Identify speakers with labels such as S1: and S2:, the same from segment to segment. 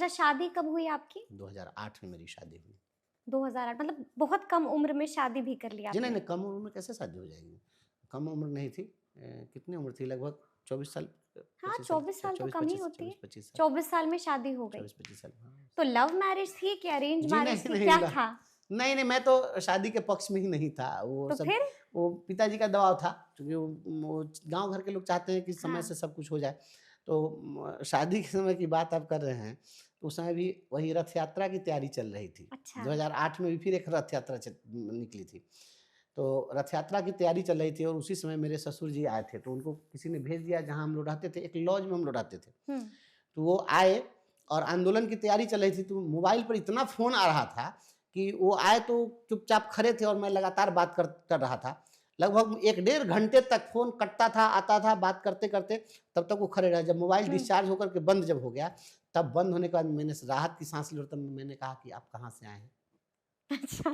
S1: अच्छा, शादी कब हुई आपकी?
S2: 2008 में मेरी शादी हुई।
S1: 2008, मतलब बहुत कम उम्र में शादी भी कर ली
S2: जी नहीं
S1: आपने।
S2: नहीं, कम उम्र में कैसे शादी हो जाएगी? कम उम्र नहीं थी। कितनी उम्र थी? लगभग 24 साल,
S1: हाँ,
S2: 25 साल,
S1: 24 साल तो
S2: 24
S1: कम ही
S2: 25
S1: होती है।
S2: 24 25 साल,
S1: 24 साल में शादी हो गई।
S2: 24 25 साल, हाँ।
S1: तो लव मैरिज थी कि अरेंज
S2: जी
S1: मैरिज
S2: नहीं
S1: थी,
S2: नहीं,
S1: क्या था?
S2: नहीं नहीं, मैं तो शादी के पक्ष में ही नहीं था। वो
S1: तो
S2: सब,
S1: फिर?
S2: वो पिताजी का दबाव था, क्योंकि वो गांव घर के लोग चाहते हैं कि समय
S1: हाँ।
S2: से सब कुछ हो जाए। तो शादी के समय की बात आप कर रहे हैं, तो उस समय भी वही रथ यात्रा की तैयारी चल रही थी।
S1: अच्छा।
S2: 2008 में भी फिर एक रथ यात्रा निकली थी। तो रथ यात्रा की तैयारी चल रही थी और उसी समय मेरे ससुर जी आए थे, तो उनको किसी ने भेज दिया जहाँ हम लोग रहते थे, एक लॉज में हम लोग रहते थे।
S1: हम्म।
S2: तो वो आए और आंदोलन की तैयारी चल रही थी, तो मोबाइल पर इतना फ़ोन आ रहा था कि वो आए तो चुपचाप खड़े थे और मैं लगातार बात कर रहा था। लगभग 1 डेढ़ घंटे तक फ़ोन कटता था, आता था, बात करते करते, तब तक वो खड़े रहे। जब मोबाइल डिस्चार्ज होकर के बंद जब हो गया, तब बंद होने के बाद मैंने राहत की सांस ली और तब मैंने कहा कि आप कहाँ से आए हैं?
S1: अच्छा।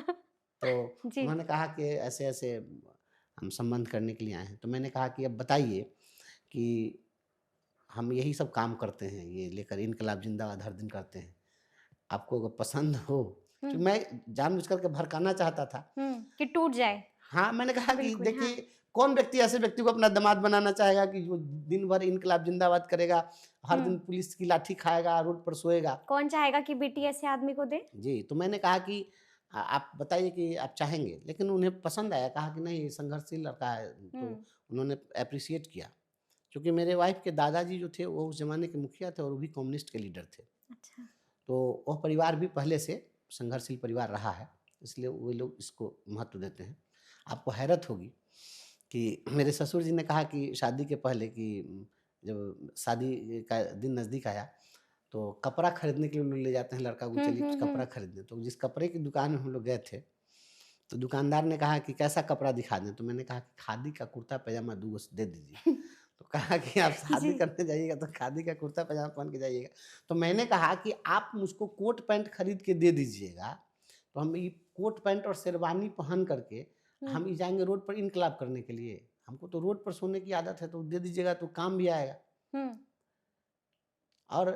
S2: तो
S1: जी।
S2: उन्होंने कहा कि ऐसे ऐसे हम संबंध करने के लिए आए हैं। तो मैंने कहा कि अब बताइए कि हम यही सब काम करते हैं, ये लेकर इनकलाब जिंदाबाद हर दिन करते हैं, आपको अगर पसंद हो। तो
S1: हम्म।
S2: मैं जानबूझ करके भड़काना चाहता था।
S1: कि टूट जाए।
S2: हाँ, मैंने कहा कि
S1: बिल्कुल, हाँ।
S2: देखिए, कौन व्यक्ति ऐसे व्यक्ति को अपना दामाद बनाना चाहेगा कि जो दिन भर इनकलाब जिंदाबाद करेगा, हर दिन पुलिस की लाठी खाएगा, रोड पर सोएगा।
S1: कौन चाहेगा कि बेटी ऐसे आदमी को दे?
S2: जी, तो मैंने कहा कि आप बताइए कि आप चाहेंगे, लेकिन उन्हें पसंद आया, कहा कि नहीं, संघर्षशील लड़का है, तो उन्होंने एप्रिशिएट किया। क्योंकि मेरे वाइफ के दादाजी जो थे वो उस ज़माने के मुखिया थे और वो भी कम्युनिस्ट के लीडर थे।
S1: अच्छा।
S2: तो वह परिवार भी पहले से संघर्षशील परिवार रहा है, इसलिए वो लोग इसको महत्व देते हैं। आपको हैरत होगी कि मेरे ससुर जी ने कहा कि शादी के पहले कि जब शादी का दिन नज़दीक आया, तो कपड़ा खरीदने के लिए लोग ले जाते हैं लड़का को, चलिए कुछ कपड़ा खरीदने। तो जिस कपड़े की दुकान में हम लोग गए थे, तो दुकानदार ने कहा कि कैसा कपड़ा दिखा दें? तो मैंने कहा कि खादी का कुर्ता पैजामा 2 गो दे दीजिए। तो कहा कि आप शादी
S1: जी।
S2: करने जाइएगा तो खादी का कुर्ता पैजामा पहन के जाइएगा। तो मैंने कहा कि आप मुझको कोट पैंट खरीद के दे दीजिएगा, तो हम ये कोट पैंट और शेरवानी पहन करके हम ही जाएँगे रोड पर इनकलाब करने के लिए। हमको तो रोड पर सोने की आदत है, तो दे दीजिएगा तो काम भी आएगा। और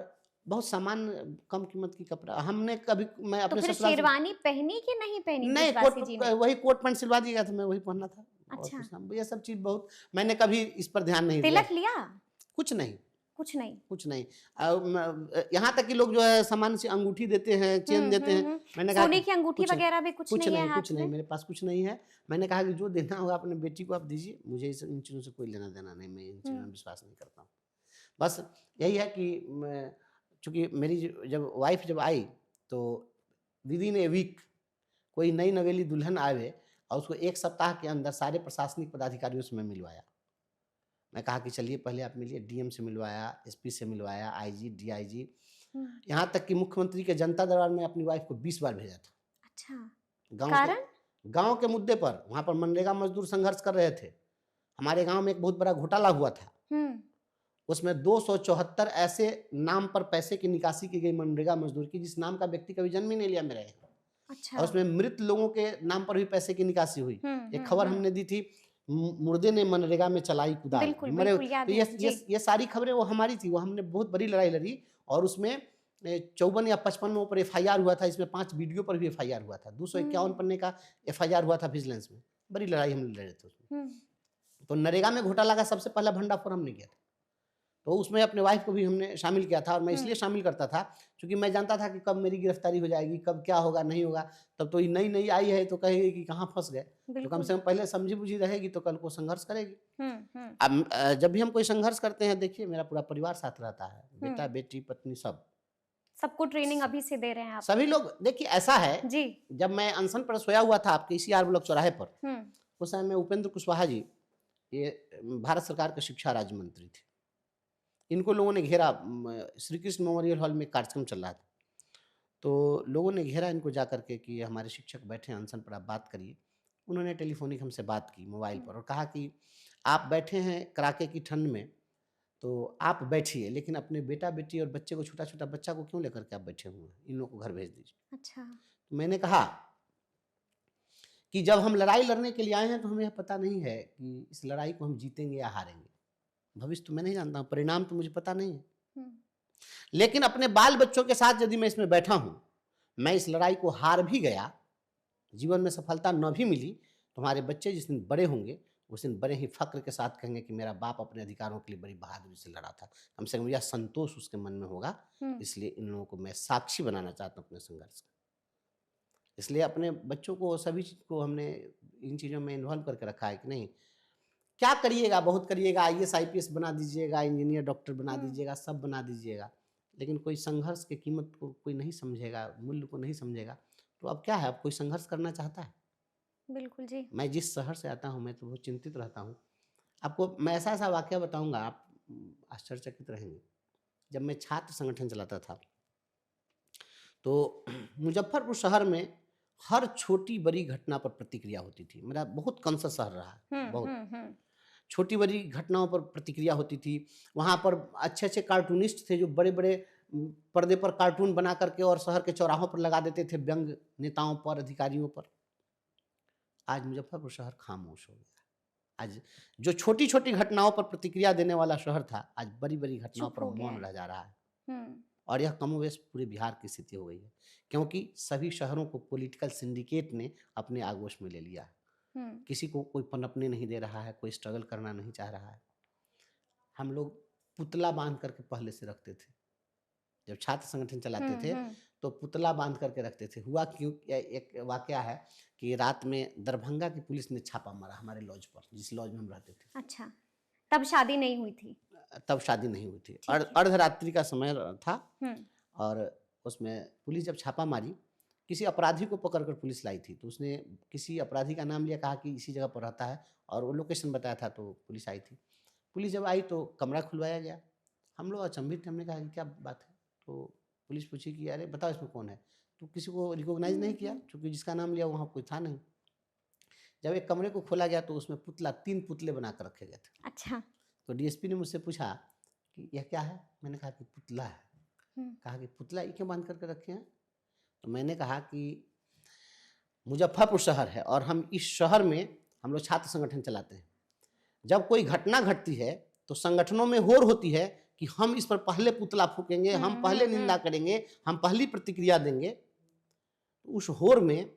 S2: बहुत सामान्य कम कीमत की कपड़ा हमने कभी, मैं
S1: तो
S2: अपने
S1: फिर
S2: ससुराल से
S1: शेरवानी पहनी कि नहीं पहनी
S2: नहीं,
S1: ब्रिजवासी जी ने?
S2: वही कोट पैंट सिलवा दिया था, मैं वही पहना था और
S1: अच्छा।
S2: कुछ ना। ये सब चीज़ बहुत, मैंने कभी इस पर ध्यान नहीं दिया।
S1: तिलक लिया?
S2: कुछ नहीं,
S1: कुछ नहीं।
S2: कुछ नहीं। यहाँ तक कि लोग जो है सामान्य सी अंगूठी देते हैं, चेन देते हैं। मैंने कहा
S1: सोने
S2: कि
S1: की अंगूठी
S2: कुछ
S1: वगैरह भी कुछ नहीं है
S2: कुछ
S1: हाथ
S2: नहीं,
S1: में?
S2: मेरे पास कुछ नहीं है। मैंने कहा कि जो देना होगा अपने बेटी को आप दीजिए, मुझे इन चीज़ों से कोई लेना-देना नहीं, मैं इन चीज़ों में विश्वास नहीं करता हूँ। बस यही है कि मैं, चूँकि मेरी जब वाइफ़ जब आई, तो विदिन ए वीक कोई नई नवेली दुल्हन आवे और उसको 1 सप्ताह के अंदर सारे प्रशासनिक पदाधिकारियों से मैं मिलवाया। मैं कहा कि चलिए पहले आप मिलिए, डीएम से मिलवाया, एसपी से मिलवाया, आईजी, डीआईजी, यहाँ तक कि मुख्यमंत्री के जनता दरबार में अपनी वाइफ को 20 बार भेजा था।
S1: अच्छा।
S2: गाँव के
S1: कारण?
S2: गाँव के मुद्दे पर, वहाँ पर मनरेगा मजदूर संघर्ष कर रहे थे। हमारे गाँव में एक बहुत बड़ा घोटाला हुआ था। उसमें 274 ऐसे नाम पर पैसे की निकासी की गई मनरेगा मजदूर की, जिस नाम का व्यक्ति कभी जन्म ही नहीं लिया मेरे यहाँ।
S1: अच्छा।
S2: और उसमें मृत लोगों के नाम पर भी पैसे की निकासी हुई। एक खबर हमने दी थी, मुर्दे ने मनरेगा में चलाई कुदाल,
S1: बिल्कुल
S2: मरे।
S1: बिल्कुल याद
S2: तो
S1: है जी।
S2: ये सारी खबरें वो हमारी थी, वो हमने बहुत बड़ी लड़ाई लड़ी और उसमें 54 या 55 पर एफआईआर हुआ था, इसमें 5 वीडियो पर भी एफआईआर हुआ था, 251 पन्ने का एफआईआर हुआ था विजिलेंस में। बड़ी लड़ाई हम लड़े थे उसमें। तो नरेगा में घोटाला का सबसे पहला भंडाफोड़ हमने किया था। तो उसमें अपने वाइफ को भी हमने शामिल किया था और मैं इसलिए शामिल करता था क्योंकि मैं जानता था कि कब मेरी गिरफ्तारी हो जाएगी, कब क्या होगा, नहीं होगा। तब तो ये नई नई आई है तो कहेगी कि कहाँ फंस गए, तो कम से कम पहले समझी बुझी रहेगी तो कल को संघर्ष करेगी। अब जब भी हम कोई संघर्ष करते हैं, देखिए मेरा पूरा परिवार साथ रहता है, बेटा बेटी पत्नी
S1: सबको ट्रेनिंग अभी से दे रहे हैं आप?
S2: सभी लोग। देखिए ऐसा है जी, जब मैं अनशन पर सोया हुआ था आपके इसीआर ब्लॉक चौराहे पर, उस समय में उपेंद्र कुशवाहा जी, ये भारत सरकार के शिक्षा राज्य मंत्री थे, इनको लोगों ने घेरा। श्री कृष्ण मेमोरियल हॉल में कार्यक्रम चल रहा था, तो लोगों ने घेरा इनको जा करके कि हमारे शिक्षक बैठे हैं अनशन पर, आप बात करिए। उन्होंने टेलीफोनिक हमसे बात की मोबाइल पर और कहा कि आप बैठे हैं कड़ाके की ठंड में, तो आप बैठिए, लेकिन अपने बेटा बेटी और बच्चे को, छोटा छोटा बच्चा को क्यों लेकर के आप बैठे हुए हैं, इन लोगों को घर भेज दीजिए।
S1: अच्छा।
S2: तो मैंने कहा कि जब हम लड़ाई लड़ने के लिए आए हैं तो हमें पता नहीं है कि इस लड़ाई को हम जीतेंगे या हारेंगे। भविष्य तो मैं नहीं जानता हूँ, परिणाम तो मुझे पता नहीं है, लेकिन अपने बाल बच्चों के साथ यदि मैं इसमें बैठा हूं, मैं इस लड़ाई को हार भी गया, जीवन में सफलता न भी मिली, तो हमारे बच्चे जिस दिन बड़े होंगे उस दिन बड़े ही फक्र के साथ कहेंगे कि मेरा बाप अपने अधिकारों के लिए बड़ी बहादुरी से लड़ा था। कम से कम यह संतोष उसके मन में होगा। इसलिए इन लोगों को मैं साक्षी बनाना चाहता हूँ अपने संघर्ष का। इसलिए अपने बच्चों को सभी चीज को हमने इन चीज़ों में इन्वॉल्व करके रखा है कि नहीं, क्या करिएगा, बहुत करिएगा, आईएएस आईपीएस बना दीजिएगा, इंजीनियर डॉक्टर बना दीजिएगा, सब बना दीजिएगा, लेकिन कोई संघर्ष की कीमत को कोई नहीं समझेगा, मूल्य को नहीं समझेगा, तो अब क्या है, अब कोई संघर्ष करना चाहता है?
S1: बिल्कुल जी।
S2: मैं जिस शहर से आता हूँ मैं तो बहुत चिंतित रहता हूँ। आपको मैं ऐसा ऐसा वाकया बताऊंगा, आप आश्चर्यचकित रहेंगे। जब मैं छात्र संगठन चलाता था तो मुजफ्फरपुर शहर में हर छोटी बड़ी घटना पर प्रतिक्रिया होती थी। मेरा बहुत कॉन्शियस शहर रहा है, बहुत छोटी बड़ी घटनाओं पर प्रतिक्रिया होती थी। वहाँ पर अच्छे अच्छे कार्टूनिस्ट थे जो बड़े बड़े पर्दे पर कार्टून बना करके और शहर के चौराहों पर लगा देते थे, व्यंग नेताओं पर, अधिकारियों पर। आज मुजफ्फरपुर शहर खामोश हो गया। आज जो छोटी छोटी घटनाओं पर प्रतिक्रिया देने वाला शहर था, आज बड़ी बड़ी घटनाओं पर मौन रह जा रहा है। और यह कमोवेश पूरे बिहार की स्थिति हो गई है, क्योंकि सभी शहरों को पॉलिटिकल सिंडिकेट ने अपने आगोश में ले लिया है। किसी को कोई पनपने नहीं दे रहा है, कोई स्ट्रगल करना नहीं चाह रहा है। हम लोग पुतला बांध करके पहले से रखते थे, जब छात्र संगठन चलाते थे तो पुतला बांध करके रखते थे। हुआ क्यों, एक वाकया है कि रात में दरभंगा की पुलिस ने छापा मारा हमारे लॉज पर, जिस लॉज में हम रहते थे।
S1: अच्छा, तब शादी नहीं हुई थी?
S2: तब शादी नहीं हुई थी, अर्धरात्रि का समय था। और उसमें पुलिस जब छापा मारी, किसी अपराधी को पकड़कर पुलिस लाई थी, तो उसने किसी अपराधी का नाम लिया, कहा कि इसी जगह पर रहता है, और वो लोकेशन बताया था, तो पुलिस आई थी। पुलिस जब आई तो कमरा खुलवाया गया। हम लोग अचंभित थे, हमने कहा कि क्या बात है, तो पुलिस पूछी कि अरे बताओ इसमें कौन है, तो किसी को रिकॉग्नाइज नहीं किया, क्योंकि जिसका नाम लिया वहाँ कोई था नहीं। जब एक कमरे को खोला गया तो उसमें पुतला, 3 पुतले बना कर रखे गए थे।
S1: अच्छा।
S2: तो डीएसपी ने मुझसे पूछा कि यह क्या है, मैंने कहा कि पुतला है। कहा कि पुतला ये क्यों बांध करके रखे हैं? तो मैंने कहा कि मुजफ्फरपुर शहर है और हम इस शहर में हम लोग छात्र संगठन चलाते हैं। जब कोई घटना घटती है तो संगठनों में होड़ होती है कि हम इस पर पहले पुतला फूकेंगे, हम पहले निंदा करेंगे, हम पहली प्रतिक्रिया देंगे। तो उस होड़ में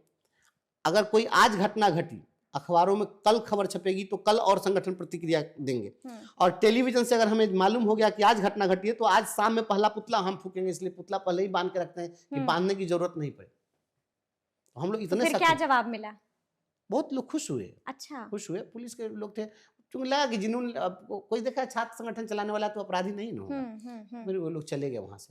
S2: अगर कोई आज घटना घटी, अखबारों में कल खबर छपेगी तो कल और संगठन प्रतिक्रिया देंगे, और टेलीविजन से अगर हमें मालूम हो गया कि आज घटना घटी है तो आज शाम में पहला पुतला हम फूकेंगे, इसलिए पुतला पहले ही बांध के रखते हैं कि बांधने की जरूरत नहीं पड़े। तो हम लोग इतने
S1: फिर क्या जवाब मिला?
S2: बहुत लोग खुश हुए। अच्छा, खुश हुए। पुलिस के लोग थे, क्योंकि लगा कि जिन्होंने कोई देखा छात्र संगठन चलाने वाला तो अपराधी नहीं ना होगा, फिर वो लोग चले गए वहां से।